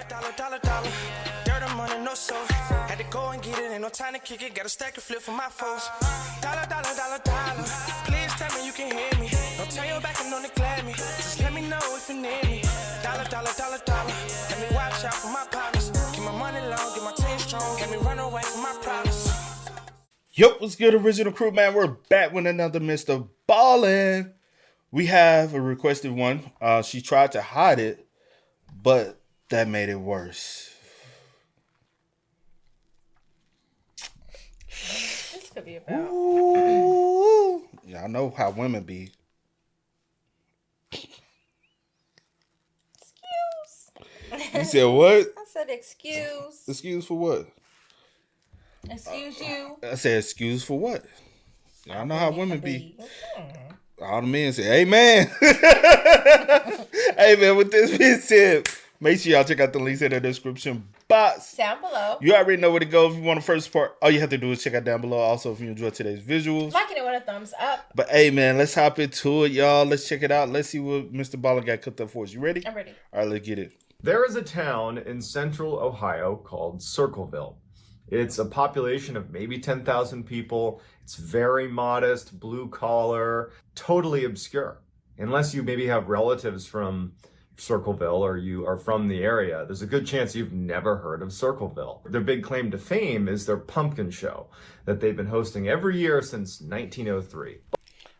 Dollar, dollar, dollar. Dirt on money, no soul. Had to go and get it, ain't no time to kick it. Got a stack and flip for my foes. Dollar, dollar, dollar, dollar. Please tell me you can hear me. Don't turn your back and don't neglect me. Just let me know if you need me. Dollar, dollar, dollar, dollar. Let me watch out for my partners. Keep my money long, get my team strong. Let me run away from my problems. Yo, what's good, original crew, man? We're back with another Mr. Ballen. We have a requested one. She tried to hide it, but that made it worse. This could be about. Ooh. Y'all know how women be. Excuse. You said what? I said excuse. Excuse for what? Excuse you. I said excuse for what? Y'all know how women be. Mm-hmm. All the men say, amen. Hey, man, with this being said, make sure y'all check out the links in the description box. Down below. You already know where to go if you want the first part. All you have to do is check out down below. Also, if you enjoyed today's visuals. Liking it with a thumbs up. But, hey, man, let's hop into it, y'all. Let's check it out. Let's see what Mr. Ballen got cooked up for us. You ready? I'm ready. All right, let's get it. There is a town in central Ohio called Circleville. It's a population of maybe 10,000 people. It's very modest, blue collar, totally obscure. Unless you maybe have relatives from Circleville or you are from the area, there's a good chance you've never heard of Circleville. Their big claim to fame is their pumpkin show that they've been hosting every year since 1903.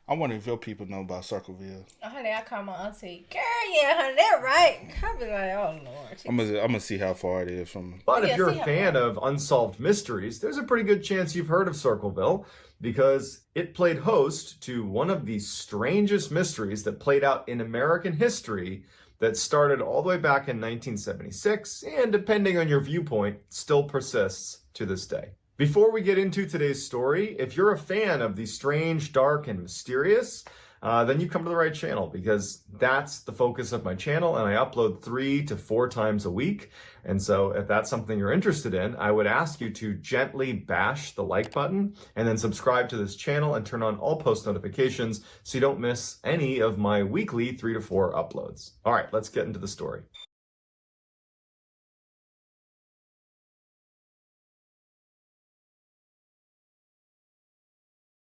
I wonder if your people know about Circleville. Oh, honey, I call my auntie. Girl, yeah, honey, they're right. I'll be like, oh, Lord. I'm gonna see how far it is from. But Yeah, if you're a see how fan far. of Unsolved Mysteries, there's a pretty good chance you've heard of Circleville because it played host to one of the strangest mysteries that played out in American history that started all the way back in 1976 and, depending on your viewpoint, still persists to this day. Before we get into today's story, if you're a fan of the strange, dark, and mysterious, then you come to the right channel because that's the focus of my channel and I upload 3 to 4 times a week. And so if that's something you're interested in, I would ask you to gently bash the like button and then subscribe to this channel and turn on all post notifications so you don't miss any of my weekly 3 to 4 uploads. All right, let's get into the story.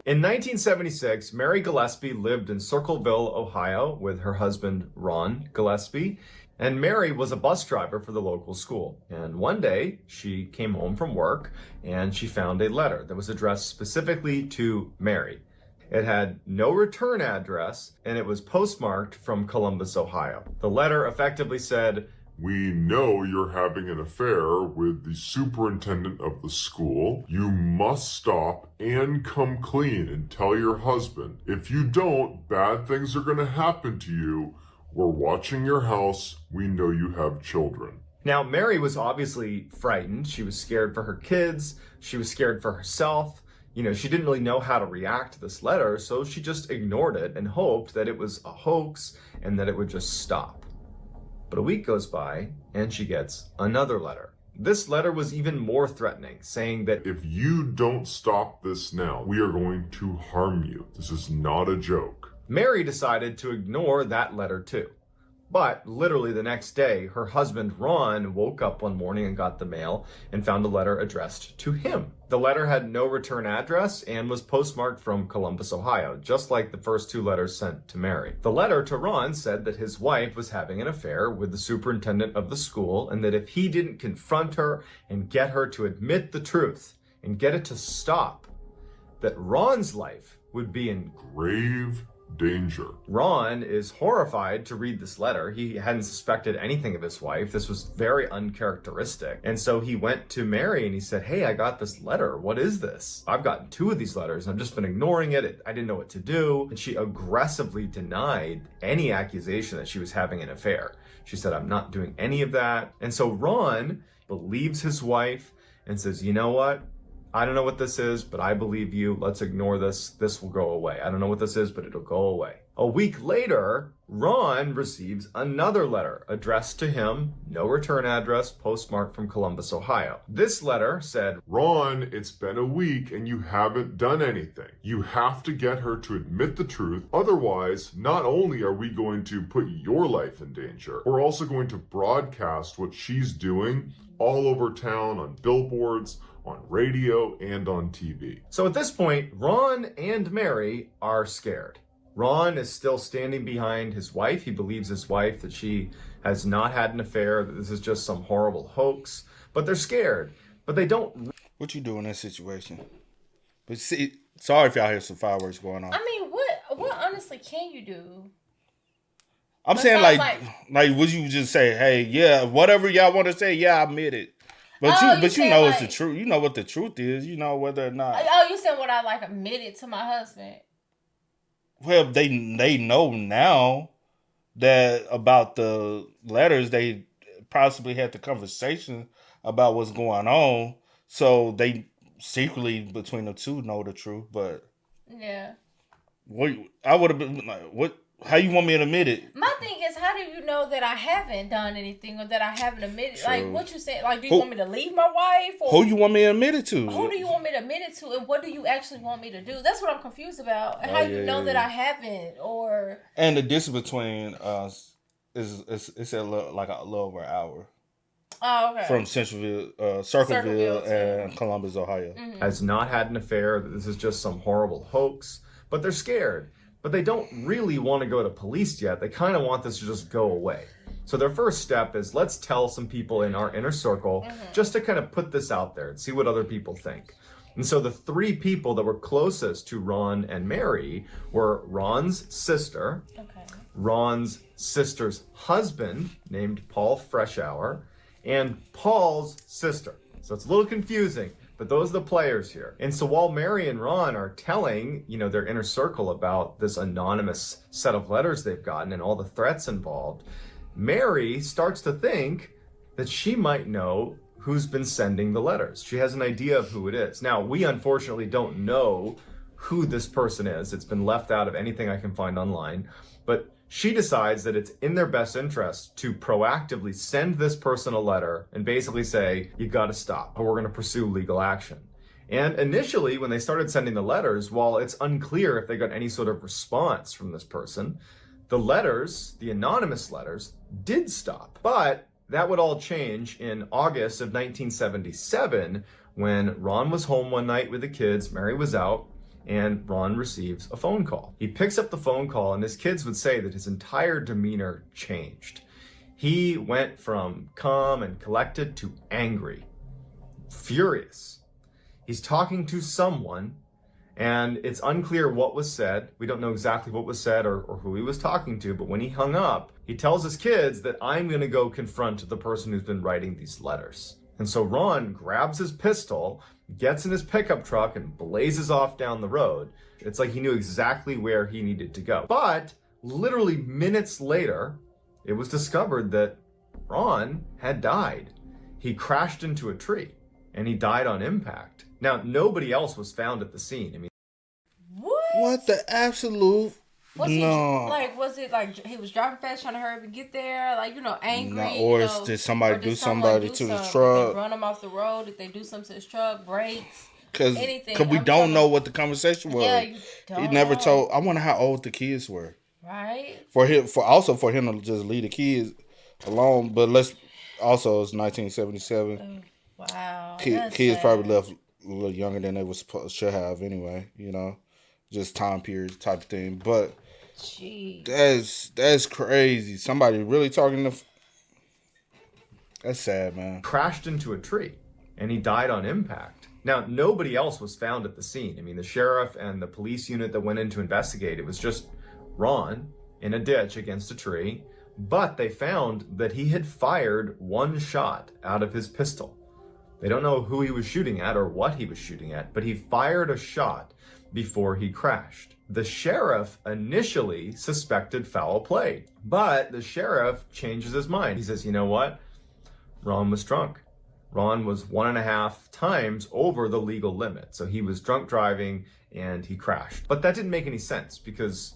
In 1976, Mary Gillespie lived in Circleville, Ohio with her husband, Ron Gillespie, and Mary was a bus driver for the local school. And one day, she came home from work and she found a letter that was addressed specifically to Mary. It had no return address and it was postmarked from Columbus, Ohio. The letter effectively said, "We know you're having an affair with the superintendent of the school. You must stop and come clean and tell your husband. If you don't, bad things are going to happen to you. We're watching your house. We know you have children." Now, Mary was obviously frightened. She was scared for her kids. She was scared for herself. She didn't really know how to react to this letter, so she just ignored it and hoped that it was a hoax and that it would just stop. But a week goes by and she gets another letter. This letter was even more threatening, saying that "If you don't stop this now, we are going to harm you. This is not a joke." Mary decided to ignore that letter too. But literally the next day, her husband Ron woke up one morning and got the mail and found a letter addressed to him. The letter had no return address and was postmarked from Columbus, Ohio, just like the first 2 letters sent to Mary. The letter to Ron said that his wife was having an affair with the superintendent of the school and that if he didn't confront her and get her to admit the truth and get it to stop, that Ron's life would be in Grave danger. Ron is horrified to read this letter. He hadn't suspected anything of his wife. This was very uncharacteristic. And so he went to Mary and he said, "Hey, I got this letter. What is this? I've gotten 2 of these letters. I've just been ignoring it. I didn't know what to do." And she aggressively denied any accusation that she was having an affair. She said, "I'm not doing any of that." And so Ron believes his wife and says, "You know what? I don't know what this is, but I believe you. Let's ignore this. This will go away. I don't know what this is, but it'll go away." A week later, Ron receives another letter addressed to him, no return address, postmarked from Columbus, Ohio. This letter said, Ron, it's been a week and you haven't done anything. You have to get her to admit the truth. Otherwise, not only are we going to put your life in danger, we're also going to broadcast what she's doing all over town on billboards, on radio, and on TV. So at this point, Ron and Mary are scared. Ron is still standing behind his wife. He believes his wife that she has not had an affair, that this is just some horrible hoax. But they're scared. But they don't. What you do in that situation? But see, sorry if y'all hear some fireworks going on. I mean, what honestly can you do? I'm saying like, would you just say, hey, yeah, whatever y'all want to say, yeah, I admit it. But you know it's the truth. You know what the truth is. You know whether or not. Oh, you said what I like admitted to my husband. Well, they know now that about the letters, they possibly had the conversation about what's going on. So they secretly between the two know the truth. But yeah, I would have been like, what? How you want me to admit it? My thing is, how do you know that I haven't done anything or that I haven't admitted? True. Like, what you saying? Like, do you want me to leave my wife? Or who you want me to admit it to? Who do you want me to admit it to? And what do you actually want me to do? That's what I'm confused about. And how you know that I haven't or... And the distance between us it's a little over an hour. Oh, okay. From Circleville and Columbus, Ohio. Mm-hmm. Has not had an affair, that this is just some horrible hoax. But they're scared. But they don't really want to go to police yet. They kind of want this to just go away. So their first step is, let's tell some people in our inner circle just to kind of put this out there and see what other people think. And so the three people that were closest to Ron and Mary were Ron's sister, Ron's sister's husband, named Paul Freshour, and Paul's sister. So it's a little confusing. But those are the players here. And so while Mary and Ron are telling, their inner circle about this anonymous set of letters they've gotten and all the threats involved, Mary starts to think that she might know who's been sending the letters. She has an idea of who it is. Now, we unfortunately don't know who this person is. It's been left out of anything I can find online. But she decides that it's in their best interest to proactively send this person a letter and basically say, you got to stop, or we're going to pursue legal action. And initially, when they started sending the letters, while it's unclear if they got any sort of response from this person, the letters, the anonymous letters, did stop. But that would all change in August of 1977, when Ron was home one night with the kids, Mary was out, and Ron receives a phone call. He picks up the phone call, and his kids would say that his entire demeanor changed. He went from calm and collected to angry, furious. He's talking to someone, and it's unclear what was said. We don't know exactly what was said or who he was talking to, but when he hung up, he tells his kids that I'm going to go confront the person who's been writing these letters. And so Ron grabs his pistol, gets in his pickup truck, and blazes off down the road. It's like he knew exactly where he needed to go. But literally minutes later, it was discovered that Ron had died. He crashed into a tree, and he died on impact. Now, nobody else was found at the scene. I mean, what the absolute... Was it like he was driving fast, trying to hurry up and get there? Like, angry? Or did somebody do somebody to his truck? Did they run him off the road? Did they do something to his truck? Brakes? Because we don't know what the conversation was. Yeah, you don't. He never told. I wonder how old the kids were. Right. For him to just leave the kids alone. But it's 1977. Wow. Kids probably left a little younger than they should have anyway. Just time period type of thing. But jeez, that's crazy. Somebody really talking to. That's sad, man. Crashed into a tree, and he died on impact. Now, nobody else was found at the scene. I mean, the sheriff and the police unit that went in to investigate, it was just Ron in a ditch against a tree. But they found that he had fired one shot out of his pistol. They don't know who he was shooting at or what he was shooting at, but he fired a shot before he crashed. The sheriff initially suspected foul play, but the sheriff changes his mind. He says, you know what? Ron was drunk. Ron was 1.5 times over the legal limit. So he was drunk driving and he crashed. But that didn't make any sense because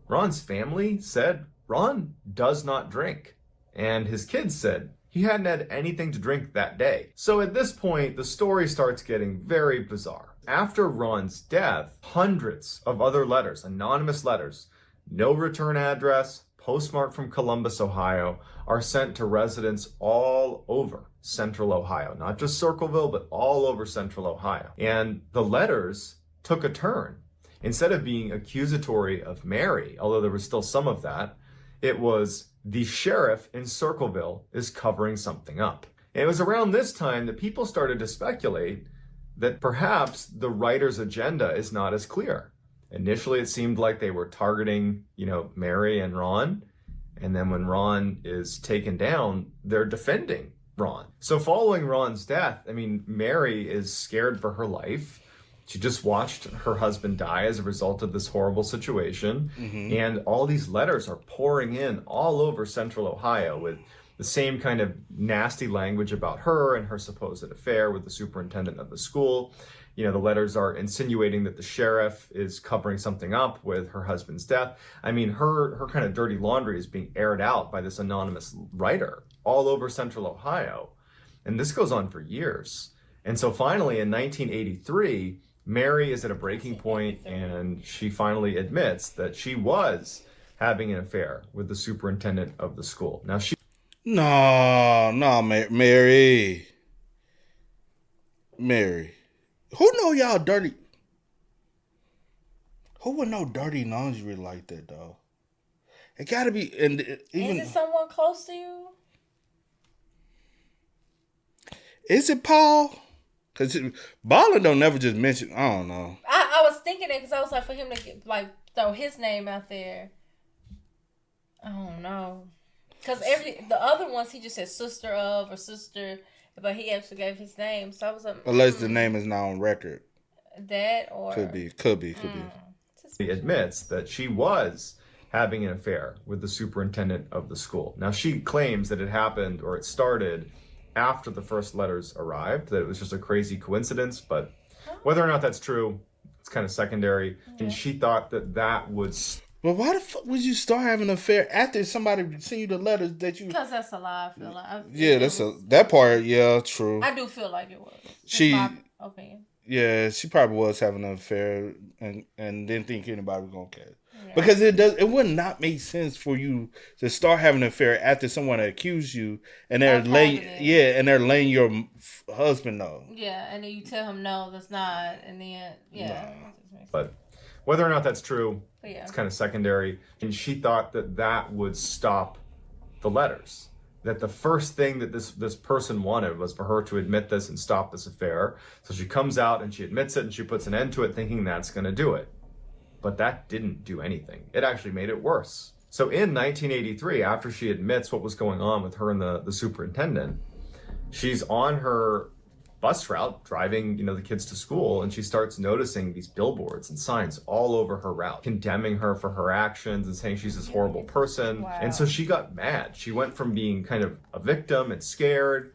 Ron's family said Ron does not drink. And his kids said he hadn't had anything to drink that day. So at this point, the story starts getting very bizarre. After Ron's death, hundreds of other letters, anonymous letters, no return address, postmarked from Columbus, Ohio, are sent to residents all over Central Ohio. Not just Circleville, but all over Central Ohio. And the letters took a turn. Instead of being accusatory of Mary, although there was still some of that, it was the sheriff in Circleville is covering something up. And it was around this time that people started to speculate that perhaps the writer's agenda is not as clear. Initially, it seemed like they were targeting, Mary and Ron. And then when Ron is taken down, they're defending Ron. So following Ron's death, Mary is scared for her life. She just watched her husband die as a result of this horrible situation. Mm-hmm. And all these letters are pouring in all over Central Ohio with the same kind of nasty language about her and her supposed affair with the superintendent of the school. The letters are insinuating that the sheriff is covering something up with her husband's death. Her kind of dirty laundry is being aired out by this anonymous writer all over Central Ohio. And this goes on for years. And so finally in 1983, Mary is at a breaking point and she finally admits that she was having an affair with the superintendent of the school. Now Mary. Who know y'all dirty? Who would know dirty laundry like that, though? It gotta be, and even is it someone close to you? Is it Paul? Because Ballen don't never just mention. I don't know. I was thinking it because I was like, for him to throw his name out there. I don't know. Because the other ones he just said sister of or sister, but he actually gave his name. So I was like, unless the name is not on record. That or could be. He admits that she was having an affair with the superintendent of the school. Now she claims that it happened or it started after the first letters arrived, that it was just a crazy coincidence, but whether or not that's true, it's kind of secondary. Okay. And she thought that would... But why the fuck would you start having an affair after somebody sent you the letters that you... Because that's a lie, I feel like. That part, yeah, true. I do feel like it was. My opinion. Yeah, she probably was having an affair and didn't think anybody was going to care. Yeah. Because it would not make sense for you to start having an affair after someone accused you and they're laying your husband know. Yeah, and then you tell him no, that's not, and then No. But whether or not that's true, it's kind of secondary. And she thought that would stop the letters. That the first thing that this person wanted was for her to admit this and stop this affair. So she comes out and she admits it and she puts an end to it thinking that's going to do it. But that didn't do anything. It actually made it worse. So in 1983, after she admits what was going on with her and the superintendent, she's on her bus route driving, the kids to school, and she starts noticing these billboards and signs all over her route, condemning her for her actions and saying she's this horrible person. Wow. And so she got mad. She went from being kind of a victim and scared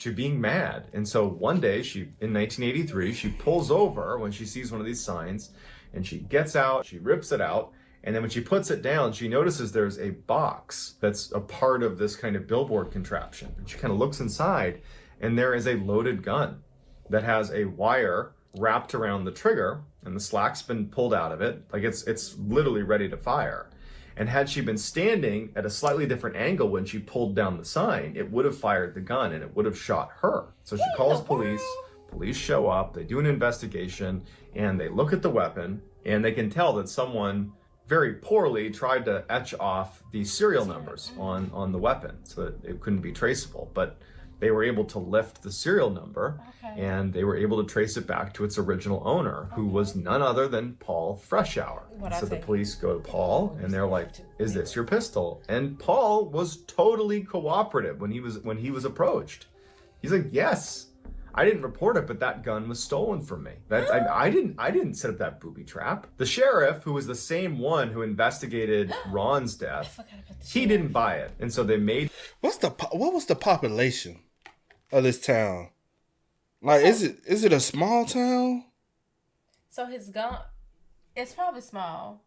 to being mad. And so one day in 1983, she pulls over when she sees one of these signs and she gets out, she rips it out. And then when she puts it down, she notices there's a box that's a part of this kind of billboard contraption. And she kind of looks inside and there is a loaded gun that has a wire wrapped around the trigger and the slack's been pulled out of it. Like it's literally ready to fire. And had she been standing at a slightly different angle when she pulled down the sign, it would have fired the gun and it would have shot her. So she calls police. Police show up, they do an investigation, and they look at the weapon, and they can tell that someone very poorly tried to etch off the serial numbers on the weapon so that it couldn't be traceable. But they were able to lift the serial number, and they were able to trace it back to its original owner, who was none other than Paul Freshour. So the police go to Paul, and they're like, "Is this your pistol?" And Paul was totally cooperative when he was approached. He's like, "Yes, I didn't report it, but that gun was stolen from me. I didn't set up that booby trap." The sheriff, who was the same one who investigated Ron's death, he didn't buy it, and so they made. What was the population of this town? Like, is it a small town? So his gun, it's probably small.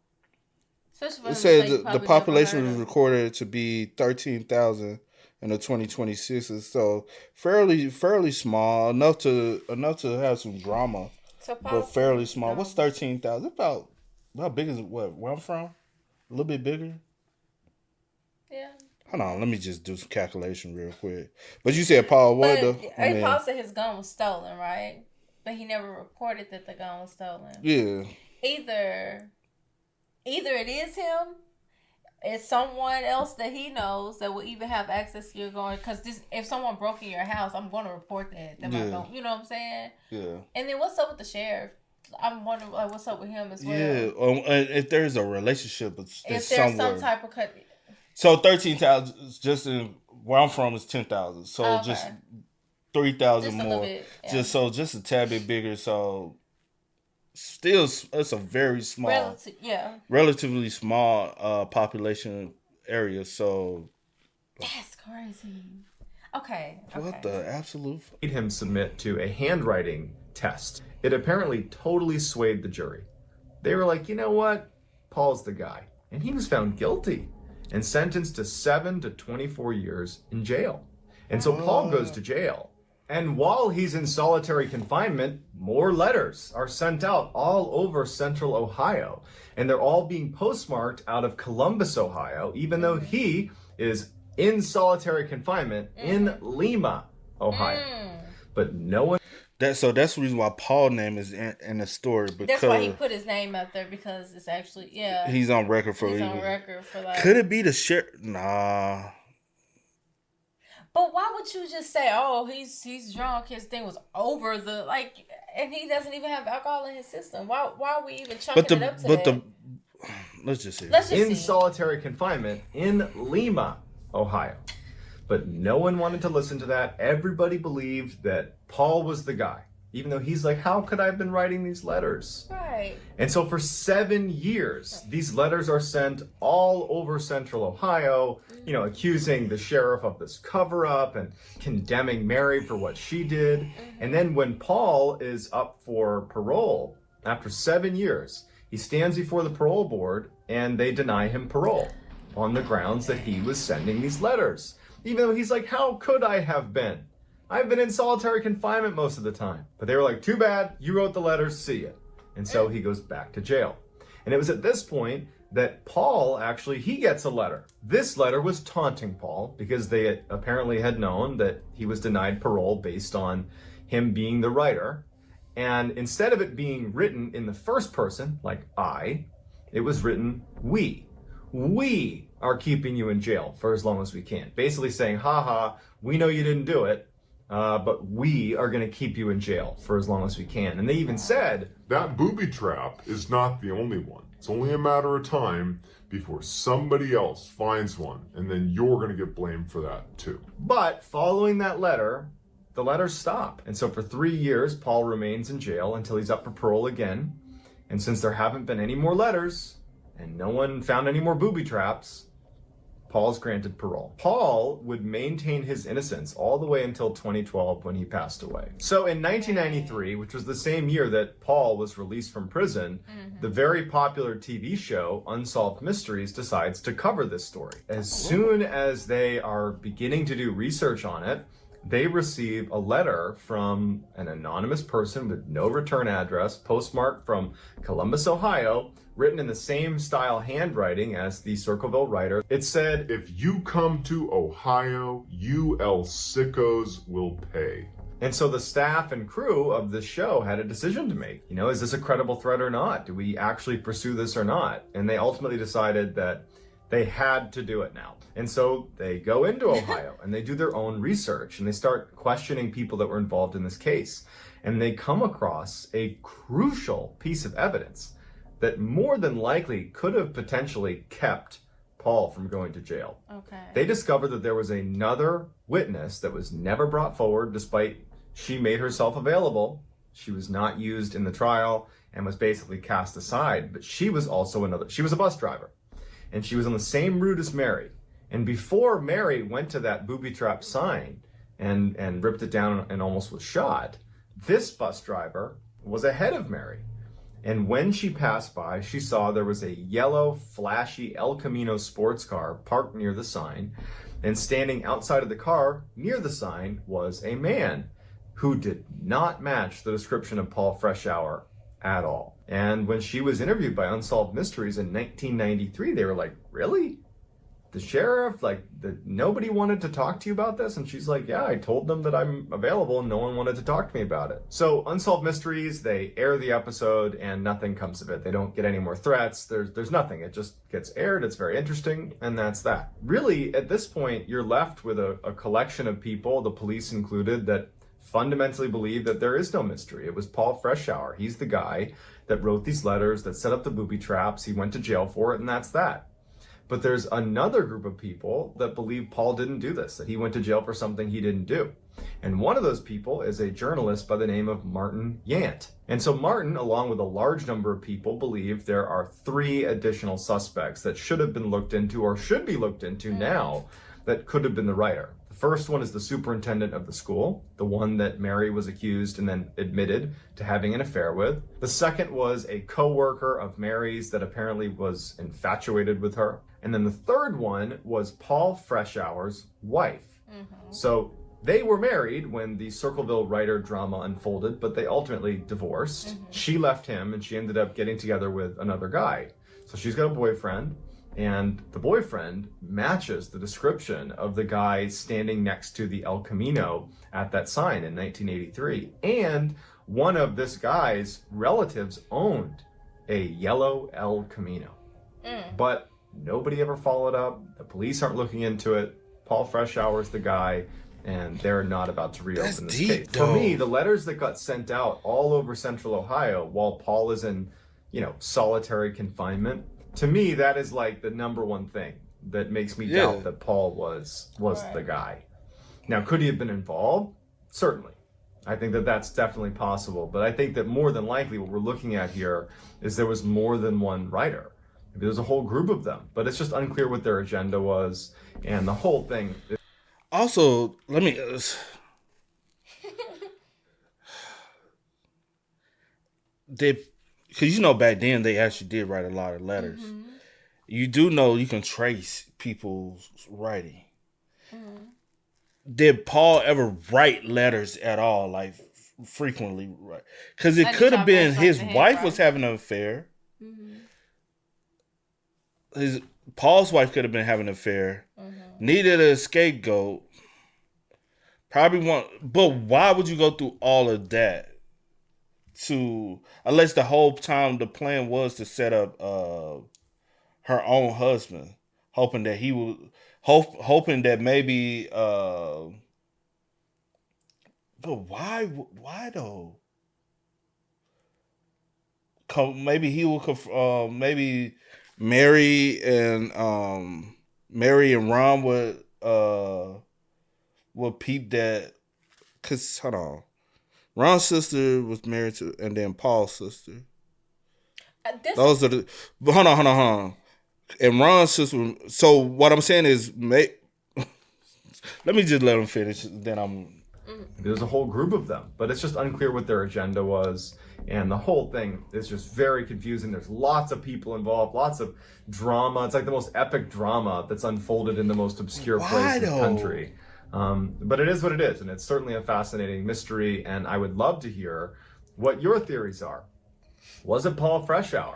Especially It for him to say said you the probably population never was heard of. recorded to be 13,000 in the 2026, so fairly small, enough to have some drama, So but Paul fairly said, small. What's 13,000? About how big is it? What, where I'm from? A little bit bigger. yeah. Hold on, let me just do some calculation real quick. But you said Paul what But though? I mean, Paul said his gun was stolen, right? But he never reported that the gun was stolen. yeah. Either it is him, it's someone else that he knows that will even have access to your gun. Because if someone broke in your house, I'm going to report that. Yeah. You know what I'm saying? Yeah. And then what's up with the sheriff? I'm wondering like what's up with him as well. Yeah. If there's a relationship, it's If there's somewhere. some type of So 13,000 just in where I'm from is 10,000. So Okay. just 3,000 Just a little more. bit, yeah. Just a tad bit bigger. So still, it's a very small, relatively small population area. So that's crazy. Okay. what the absolute? Made him submit to a handwriting test. It apparently totally swayed the jury. They were like, you know what? Paul's the guy. And he was found guilty and sentenced to 7 to 24 years in jail. And so Paul goes to jail. And while he's in solitary confinement, more letters are sent out all over central Ohio. And they're all being postmarked out of Columbus, Ohio, even though he is in solitary confinement in Lima, Ohio. But no one... So that's the reason why Paul's name is in the story, because that's why he put his name out there, because it's actually he's on record for like. Could it be the sheriff? Nah. But why would you just say, "Oh, he's drunk. His thing was over the like," and he doesn't even have alcohol in his system? Why are we even chalking it up to that? Let's just see. In solitary confinement in Lima, Ohio. But no one wanted to listen to that. Everybody believed that Paul was the guy, even though he's like, how could I have been writing these letters? Right. And so for 7 years, these letters are sent all over central Ohio, you know, accusing the sheriff of this cover-up and condemning Mary for what she did. And then when Paul is up for parole, after 7 years, he stands before the parole board and they deny him parole on the grounds that he was sending these letters. Even though he's like, how could I have been? I've been in solitary confinement most of the time. But they were like, too bad, you wrote the letters, see ya. And so he goes back to jail. And it was at this point that Paul he gets a letter. This letter was taunting Paul because they apparently had known that he was denied parole based on him being the writer. And instead of it being written in the first person, like I, it was written we. We are keeping you in jail for as long as we can. Basically saying, haha, we know you didn't do it, but we are going to keep you in jail for as long as we can. And they even said, that booby trap is not the only one. It's only a matter of time before somebody else finds one, and then you're going to get blamed for that too. But following that letter, the letters stop. And so for 3 years, Paul remains in jail until he's up for parole again. And since there haven't been any more letters, and no one found any more booby traps, Paul's granted parole. Paul would maintain his innocence all the way until 2012 when he passed away. So in 1993, which was the same year that Paul was released from prison, the very popular TV show Unsolved Mysteries decides to cover this story. As soon as they are beginning to do research on it, they receive a letter from an anonymous person with no return address, postmarked from Columbus, Ohio, written in the same style handwriting as the Circleville writer. It said, if you come to Ohio, you El Sickos will pay. And so the staff and crew of the show had a decision to make. You know, is this a credible threat or not? Do we actually pursue this or not? And they ultimately decided that they had to do it now. And so they go into Ohio and they do their own research and they start questioning people that were involved in this case. And they come across a crucial piece of evidence that more than likely could have potentially kept Paul from going to jail. Okay. They discovered that there was another witness that was never brought forward despite she made herself available. She was not used in the trial and was basically cast aside, but she was also she was a bus driver. And she was on the same route as Mary. And before Mary went to that booby trap sign and ripped it down and almost was shot, this bus driver was ahead of Mary. And when she passed by, she saw there was a yellow, flashy El Camino sports car parked near the sign. And standing outside of the car, near the sign, was a man who did not match the description of Paul Freshour at all. And when she was interviewed by Unsolved Mysteries in 1993, they were like, really? The sheriff, nobody wanted to talk to you about this? And she's like, yeah, I told them that I'm available and no one wanted to talk to me about it. So Unsolved Mysteries, they air the episode and nothing comes of it. They don't get any more threats. There's nothing. It just gets aired. It's very interesting. And that's that. Really, at this point, you're left with a collection of people, the police included, that fundamentally believe that there is no mystery. It was Paul Freshour. He's the guy that wrote these letters, that set up the booby traps. He went to jail for it, and that's that. But there's another group of people that believe Paul didn't do this, that he went to jail for something he didn't do. And one of those people is a journalist by the name of Martin Yant. And so Martin, along with a large number of people, believe there are 3 additional suspects that should have been looked into or should be looked into now that could have been the writer. The first one is the superintendent of the school, the one that Mary was accused and then admitted to having an affair with. The second was a co-worker of Mary's that apparently was infatuated with her. And then the third one was Paul Freshour's wife. So they were married when the Circleville writer drama unfolded, but they ultimately divorced. She left him and she ended up getting together with another guy. So she's got a boyfriend, and the boyfriend matches the description of the guy standing next to the El Camino at that sign in 1983. And one of this guy's relatives owned a yellow El Camino. But nobody ever followed up. The police aren't looking into it. Paul Freshour's the guy, and they're not about to reopen this case. For me, the letters that got sent out all over central Ohio while Paul is in, solitary confinement, to me, that is like the number one thing that makes me doubt that Paul was the guy. Now, could he have been involved? Certainly. I think that that's definitely possible. But I think that more than likely what we're looking at here is there was more than one writer. Maybe there's a whole group of them, but it's just unclear what their agenda was. And the whole thing. Also, let me. Because back then they actually did write a lot of letters. You do know you can trace people's writing. Did Paul ever write letters at all, like frequently? Right? Because it could have been his wife was having an affair. Paul's wife could have been having an affair. Needed a scapegoat. But why would you go through all of that? Unless the whole time the plan was to set up her own husband, hoping that he would, hoping that maybe. But why though? Maybe he would. Maybe Mary and Ron would peep that. Cause hold on. Ron's sister was married to, and then Paul's sister. Those are the. But hold on. And Ron's sister. So what I'm saying is, let me just let him finish. Then I'm. There's a whole group of them, but it's just unclear what their agenda was, and the whole thing is just very confusing. There's lots of people involved, lots of drama. It's like the most epic drama that's unfolded in the most obscure place in the country. But it is what it is, and it's certainly a fascinating mystery, and I would love to hear what your theories are. Was it Paul Freshour?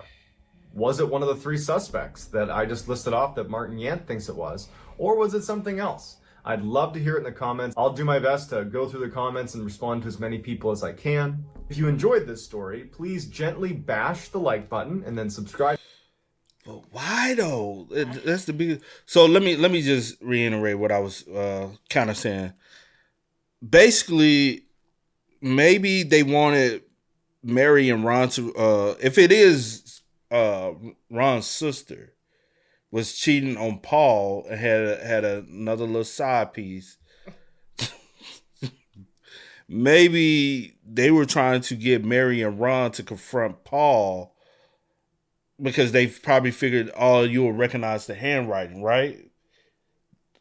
Was it one of the 3 suspects that I just listed off that Martin Yant thinks it was? Or was it something else? I'd love to hear it in the comments. I'll do my best to go through the comments and respond to as many people as I can. If you enjoyed this story, please gently bash the like button and then subscribe. But why though? That's the big. So let me just reiterate what I was kind of saying. Basically, maybe they wanted Mary and Ron to. If it is Ron's sister was cheating on Paul and had another little side piece. Maybe they were trying to get Mary and Ron to confront Paul. Because they probably figured, you will recognize the handwriting, right?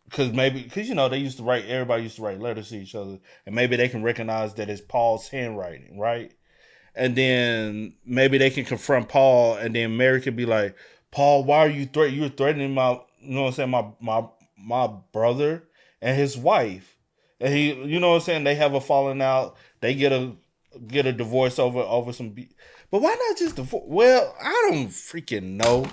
Because they used to everybody used to write letters to each other, and maybe they can recognize that it's Paul's handwriting, right? and then maybe they can confront Paul, and then Mary could be like, Paul, why are you you're threatening my, you know what I'm saying, my brother and his wife, and he, you know what I'm saying, they have a falling out, they get a divorce over some but why not just divorce? Well, I don't freaking know.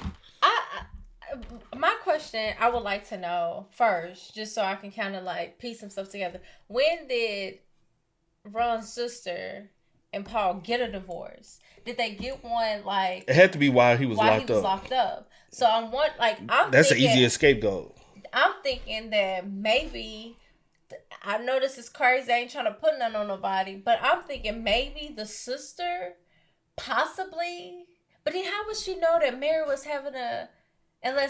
My question, I would like to know first, just so I can kind of like piece some stuff together. When did Ron's sister and Paul get a divorce? Did they get one like? It had to be while he was locked up. So That's thinking, an easy scapegoat. I'm thinking that maybe, I know this is crazy, I ain't trying to put none on nobody, but I'm thinking maybe the sister, possibly. But then how would she know that Mary was having I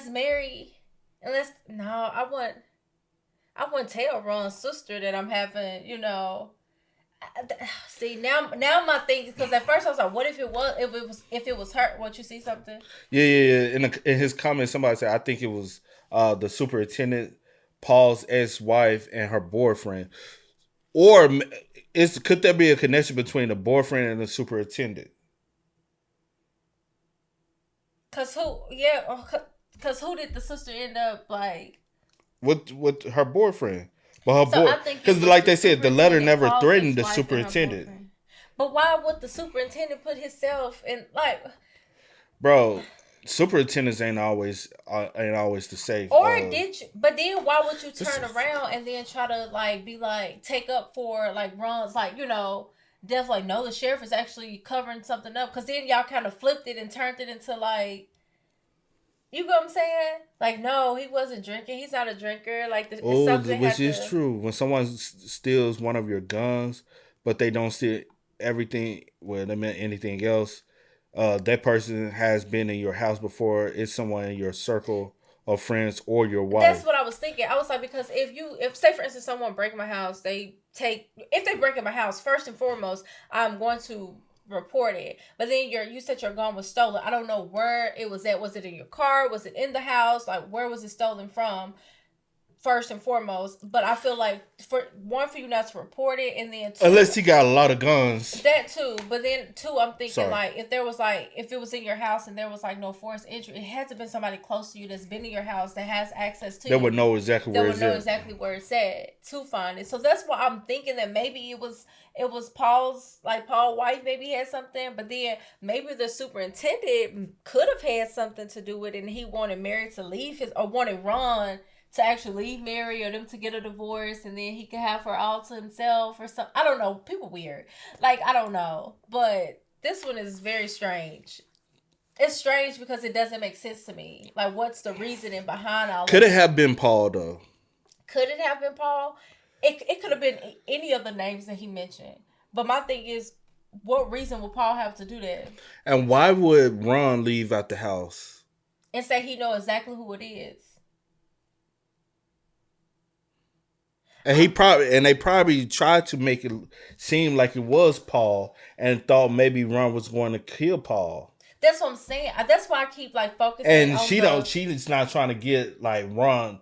wouldn't tell Ron's sister that I'm having, See, now my thing, because at first I was like, what if it was her? Won't you see something? Yeah. In his comments, somebody said, I think it was the superintendent, Paul's ex-wife, and her boyfriend. Or could there be a connection between the boyfriend and the superintendent? Because who did the sister end up like? With her boyfriend. But because like they said, the letter never threatened the superintendent. But why would the superintendent put himself in like? Bro, superintendents ain't always the safe. Or did you? But then why would you turn around and then try to like be like take up for like Ron's like death? Like no, the sheriff is actually covering something up, because then y'all kind of flipped it and turned it into like. You know what I'm saying? Like, no, he wasn't drinking. He's not a drinker. Like, which is true. When someone steals one of your guns, but they don't steal everything, well, they meant anything else, that person has been in your house before. It's someone in your circle of friends or your wife. That's what I was thinking. I was like, because if say for instance someone break my house, if they break in my house, first and foremost, I'm going to report it. But then you said your gun was stolen. I don't know where it was at. Was it in your car? Was it in the house? Like, where was it stolen from? First and foremost. But I feel like for you not to report it, and then two, unless he got a lot of guns. That too. But then two, I'm thinking like if it was in your house and there was like no forced entry, it had to be somebody close to you that's been in your house that has access to. They would know exactly where it's at to find it. So that's why I'm thinking that maybe it was Paul's wife maybe had something, but then maybe the superintendent could have had something to do with it, and he wanted Mary to leave wanted Ron to actually leave Mary or them to get a divorce, and then he could have her all to himself or something. I don't know. People weird. Like, I don't know. But this one is very strange. It's strange because it doesn't make sense to me. Like, what's the reasoning behind all Could it have been Paul, though? Could it have been Paul? It could have been any of the names that he mentioned. But my thing is, what reason would Paul have to do that? And why would Ron leave out the house? And say he know exactly who it is. And they probably tried to make it seem like it was Paul, and thought maybe Ron was going to kill Paul. That's what I'm saying. That's why I keep like focusing. And she's not trying to get like Ron.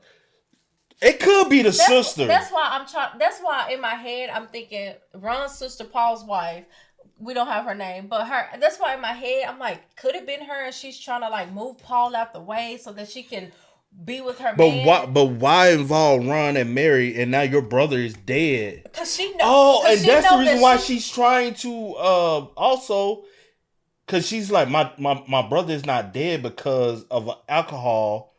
It could be the sister. That's why in my head I'm thinking Ron's sister, Paul's wife. We don't have her name, but her. That's why in my head I'm like, could it have been her, and she's trying to like move Paul out the way so that she can be with her man. But why involve Ron and Mary, and now your brother is dead? Because she knows. Oh, and that's the reason why she's trying to also, because she's like, my brother is not dead because of alcohol.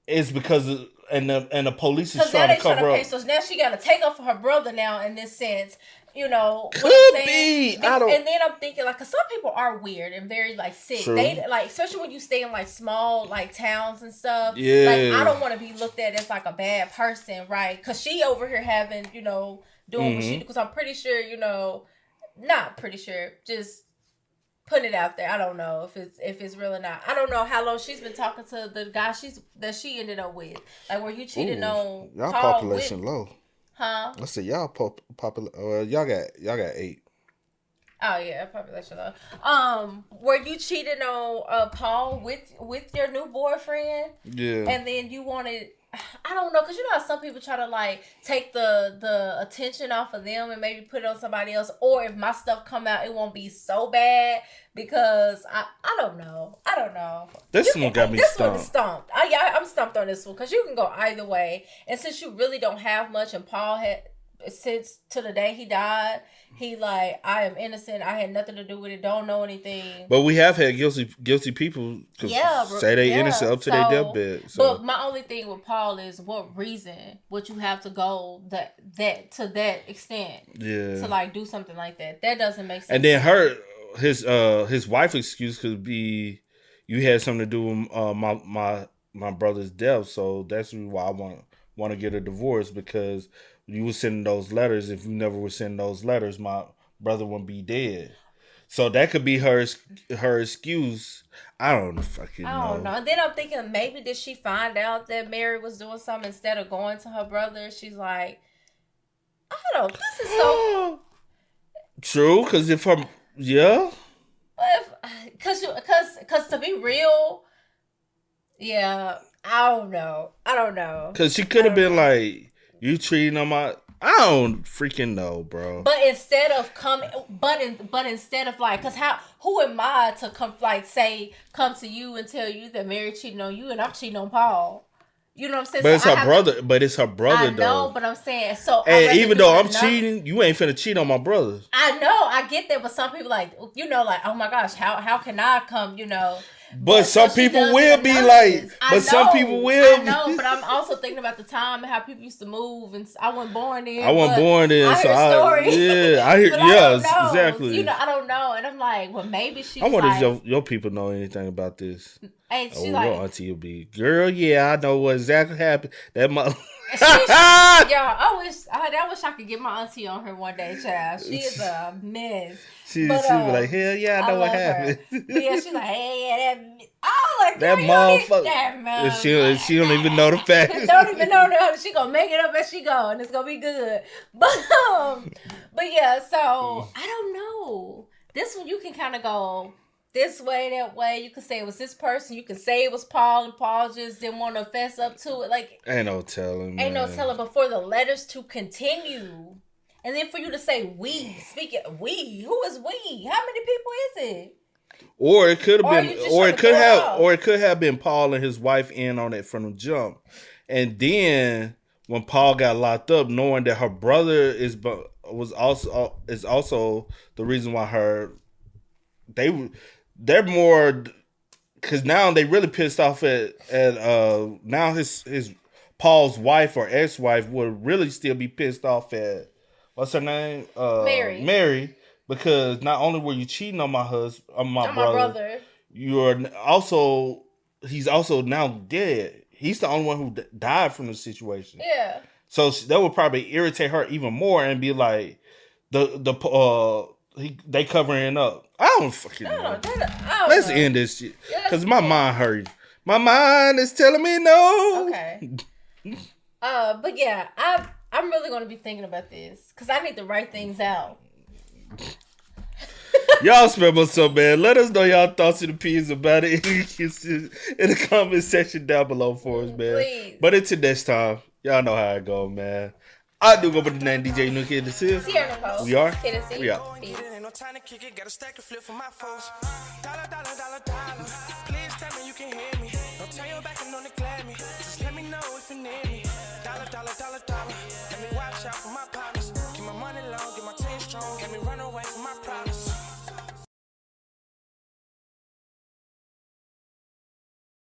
It's because of, and the police is trying to cover up. So now she got to take up for her brother now in this sense. You know, could be. And then I'm thinking, like, because some people are weird and very, like, sick. True. They, like, especially when you stay in, like, small, like, towns and stuff. Yeah. Like, I don't want to be looked at as, like, a bad person, right? Because she over here having, you know, doing what she, because I'm pretty sure, you know, not pretty sure, just putting it out there. I don't know if it's real or not. I don't know how long she's been talking to the guy that she ended up with. Like, where you cheated on y'all Paul population low. Huh? Let's see, y'all y'all got 8. Oh yeah, population low. Were you cheating on Paul with your new boyfriend? Yeah. And then you wanted I don't know, because you know how some people try to like take the attention off of them and maybe put it on somebody else, or if my stuff come out, it won't be so bad because I don't know. This one got me This one is stumped. stumped. I'm stumped on this one because you can go either way, and since you really don't have much, and Paul had since to the day he died, he like, I am innocent. I had nothing to do with it. Don't know anything. But we have had guilty people say they innocent up to their deathbed. So. But my only thing with Paul is what reason would you have to go that to that extent? Yeah. To like do something like that. That doesn't make sense. And then his wife's excuse could be, you had something to do with my brother's death, so that's why I want to get a divorce, because you were sending those letters. If you never were sending those letters, my brother wouldn't be dead. So that could be her excuse. I don't fucking know. I don't know. And then I'm thinking, maybe did she find out that Mary was doing something instead of going to her brother? She's like, I don't know. This is so true. Because if her, yeah. Because to be real, yeah, I don't know. Because she could have been like, you cheating on my. I don't freaking know, bro. But instead of coming, but instead of like, cause who am I to come to you and tell you that Mary cheating on you and I'm cheating on Paul? You know what I'm saying? But it's her brother. But it's her brother, though. I know, but I'm saying so. And even though I'm cheating, you ain't finna cheat on my brother. I know, I get that, but some people like, like, oh my gosh, how can I come? But some people will be like, some people will. I know, but I'm also thinking about the time and how people used to move, and I wasn't born then. I wasn't born then, so I hear. Yes, exactly. I don't know, and I'm like, well, maybe she. I wonder if your people know anything about this. And she your auntie will be, girl. Yeah, I know what exactly happened. That mother. I wish I could get my auntie on her one day, child. She is a mess. She be like, hell yeah, I know what happened. Yeah, she's like, hey, that motherfucker. She don't even know the facts. Don't even know that. She gonna make it up as she go, and it's gonna be good. But yeah, so I don't know. This one you can kind of go this way, that way. You can say it was this person. You can say it was Paul, and Paul just didn't want to fess up to it. Like, ain't no telling. But for the letters to continue, and then for you to say we, speaking we, who is we? How many people is it? Or it could have been, or it could have been Paul and his wife in on it from the jump, and then when Paul got locked up, knowing that her brother is also the reason why they're more, because now they really pissed off at now his Paul's wife or ex-wife would really still be pissed off at, what's her name? Mary, because not only were you cheating on my brother, he's also now dead. He's the only one who died from the situation. Yeah. So that would probably irritate her even more and be like, they covering up. I don't fucking know. Let's end this shit. Because my mind hurt. My mind is telling me no. Okay. But yeah, I'm really going to be thinking about this because I need to write things out. Y'all smell so bad. Let us know y'all thoughts and opinions about it in the comment section down below for us, man. Please. But until next time, y'all know how it go, man. I do go by the name DJ New Kid Deceive. We are. We out. No time to kick it, got a stack of flip for my foes. Dollar. Please tell me you can hear me. Don't turn your back and don't neglect me. Just let me know if you need me. Dollar. Let me watch out for my partner.